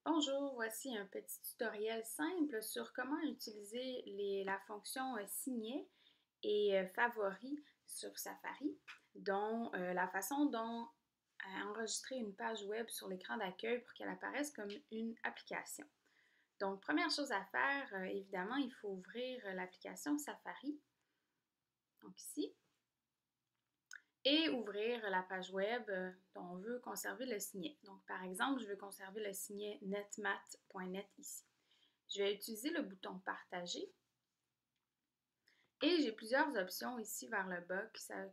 Bonjour, voici un petit tutoriel simple sur comment utiliser la fonction signet et favoris sur Safari, dont la façon dont enregistrer une page web sur l'écran d'accueil pour qu'elle apparaisse comme une application. Donc, première chose à faire, évidemment, il faut ouvrir l'application Safari, donc ici, et ouvrir la page web dont on veut conserver le signet. Donc, par exemple, je veux conserver le signet netmat.net ici. Je vais utiliser le bouton Partager et j'ai plusieurs options ici vers le bas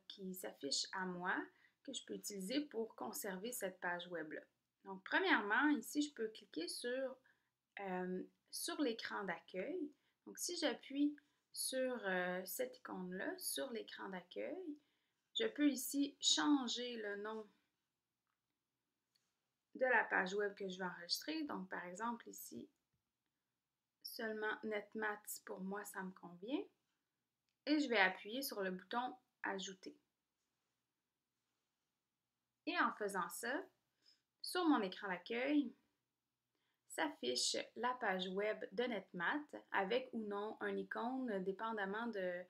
qui s'affichent à moi que je peux utiliser pour conserver cette page web-là. Donc, premièrement, ici, je peux cliquer sur l'écran d'accueil. Donc, si j'appuie sur cette icône-là, sur l'écran d'accueil, je peux ici changer le nom de la page web que je vais enregistrer. Donc, par exemple, ici, seulement NetMats, pour moi, ça me convient. Et je vais appuyer sur le bouton Ajouter. Et en faisant ça, sur mon écran d'accueil, s'affiche la page web de NetMat avec ou non un icône dépendamment de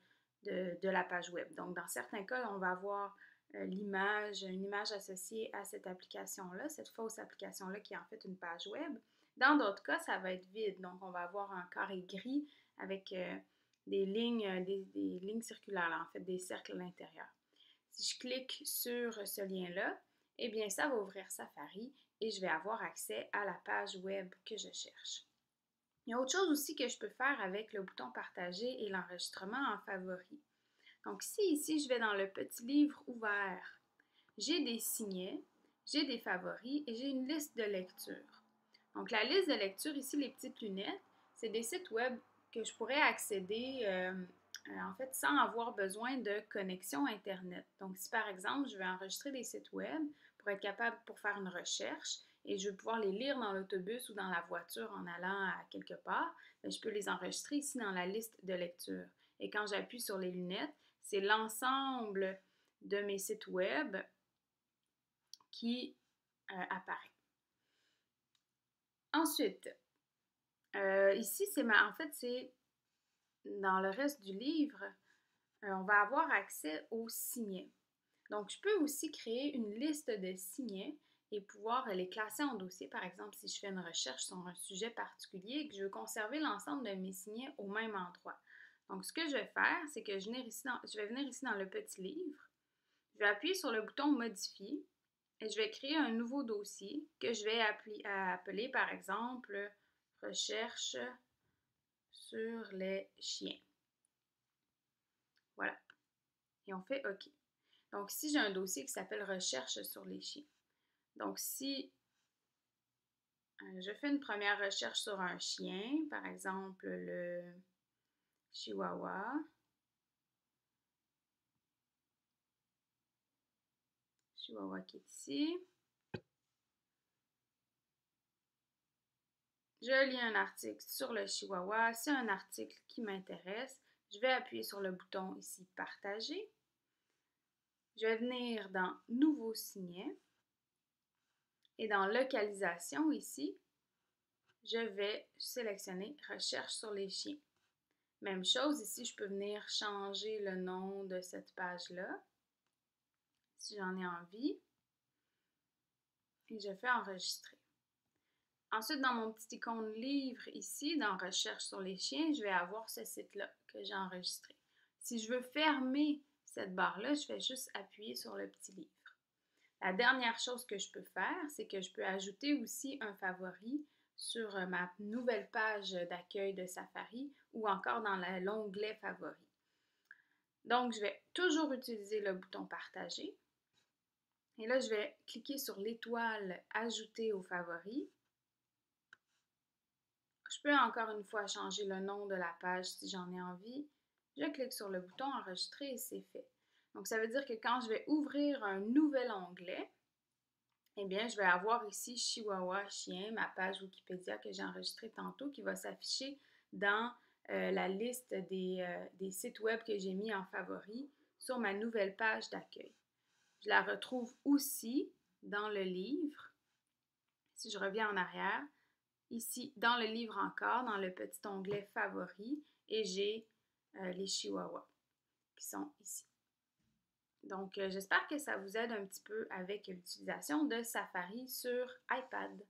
la page web. Donc, dans certains cas, on va avoir une image associée à cette application-là, cette fausse application-là qui est en fait une page web. Dans d'autres cas, ça va être vide. Donc, on va avoir un carré gris avec des lignes circulaires, là, en fait, des cercles à l'intérieur. Si je clique sur ce lien-là, eh bien, ça va ouvrir Safari et je vais avoir accès à la page web que je cherche. Il y a autre chose aussi que je peux faire avec le bouton Partager et l'enregistrement en favori. Donc, si ici, je vais dans le petit livre ouvert, j'ai des signets, j'ai des favoris et j'ai une liste de lecture. Donc, la liste de lecture, ici, les petites lunettes, c'est des sites web que je pourrais accéder en fait sans avoir besoin de connexion Internet. Donc, si par exemple, je vais enregistrer des sites web pour être capable pour faire une recherche et je veux pouvoir les lire dans l'autobus ou dans la voiture en allant à quelque part, bien, je peux les enregistrer ici dans la liste de lecture. Et quand j'appuie sur les lunettes, c'est l'ensemble de mes sites web qui apparaît. Ensuite, ici, en fait, c'est dans le reste du livre, on va avoir accès aux signets. Donc, je peux aussi créer une liste de signets et pouvoir les classer en dossier. Par exemple, si je fais une recherche sur un sujet particulier et que je veux conserver l'ensemble de mes signets au même endroit. Donc, ce que je vais faire, c'est que je vais venir ici dans le petit livre. Je vais appuyer sur le bouton Modifier et je vais créer un nouveau dossier que je vais appeler, par exemple, Recherche sur les chiens. Voilà. Et on fait OK. Donc, ici, j'ai un dossier qui s'appelle Recherche sur les chiens. Donc, si je fais une première recherche sur un chien, par exemple le Chihuahua, Chihuahua qui est ici, je lis un article sur le Chihuahua. C'est un article qui m'intéresse. Je vais appuyer sur le bouton ici Partager. Je vais venir dans Nouveau signet et dans Localisation ici, je vais sélectionner Recherche sur les chiens. Même chose, ici, je peux venir changer le nom de cette page-là, si j'en ai envie, et je fais enregistrer. Ensuite, dans mon petit icône livre ici, dans Recherche sur les chiens, je vais avoir ce site-là que j'ai enregistré. Si je veux fermer cette barre-là, je vais juste appuyer sur le petit livre. La dernière chose que je peux faire, c'est que je peux ajouter aussi un favori sur ma nouvelle page d'accueil de Safari ou encore dans l'onglet Favoris. Donc, je vais toujours utiliser le bouton Partager. Et là, je vais cliquer sur l'étoile Ajouter aux favoris. Je peux encore une fois changer le nom de la page si j'en ai envie. Je clique sur le bouton Enregistrer et c'est fait. Donc, ça veut dire que quand je vais ouvrir un nouvel onglet, eh bien, je vais avoir ici Chihuahua Chien, ma page Wikipédia que j'ai enregistrée tantôt, qui va s'afficher dans la liste des sites web que j'ai mis en favori sur ma nouvelle page d'accueil. Je la retrouve aussi dans le livre. Si je reviens en arrière, ici dans le livre encore, dans le petit onglet Favoris, et j'ai les chihuahuas qui sont ici. Donc, j'espère que ça vous aide un petit peu avec l'utilisation de Safari sur iPad.